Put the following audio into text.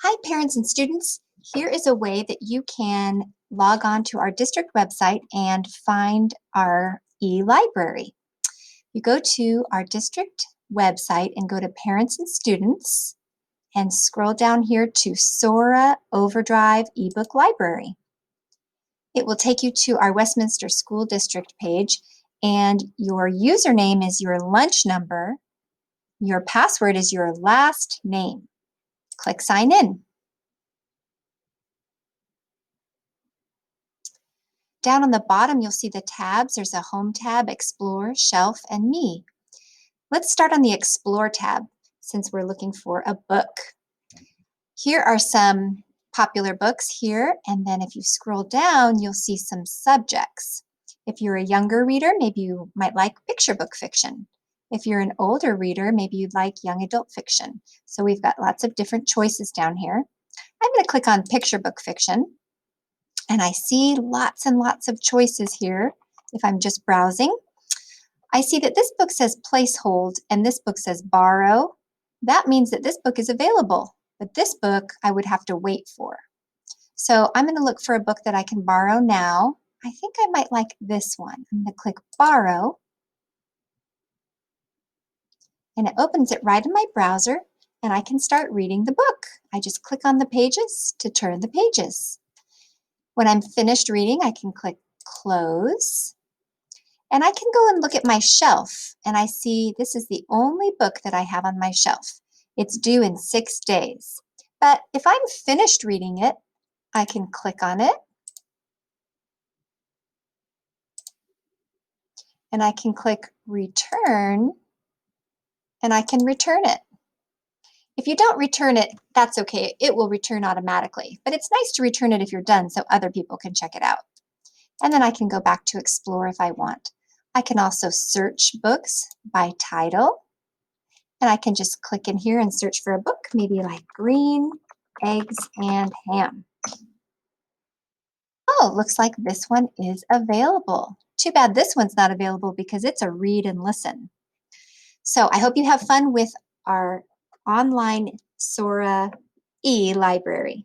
Hi, parents and students. Here is a way that you can log on to our district website and find our eLibrary. You go to our district website and go to Parents and Students and scroll down here to Sora Overdrive eBook Library. It will take you to our Westminster School District page, and your username is your lunch number. Your password is your last name. Click Sign In. Down on the bottom, you'll see the tabs. There's a Home tab, Explore, Shelf, and Me. Let's start on the Explore tab since we're looking for a book. Here are some popular books here, and then if you scroll down, you'll see some subjects. If you're a younger reader, maybe you might like picture book fiction. If you're an older reader, maybe you'd like young adult fiction. So we've got lots of different choices down here. I'm going to click on picture book fiction. And I see lots and lots of choices here. If I'm just browsing, I see that this book says placehold and this book says borrow. That means that this book is available, but this book I would have to wait for. So I'm going to look for a book that I can borrow now. I think I might like this one. I'm going to click borrow. And it opens it right in my browser, and I can start reading the book. I just click on the pages to turn the pages. When I'm finished reading, I can click Close, and I can go and look at my shelf, and I see this is the only book that I have on my shelf. It's due in 6 days. But if I'm finished reading it, I can click on it, and I can click Return, and I can return it. If you don't return it, that's okay. It will return automatically. But it's nice to return it if you're done so other people can check it out. And then I can go back to Explore if I want. I can also search books by title. And I can just click in here and search for a book, maybe like Green, Eggs, and Ham. Oh, looks like this one is available. Too bad this one's not available because it's a read and listen. So I hope you have fun with our online Sora eLibrary.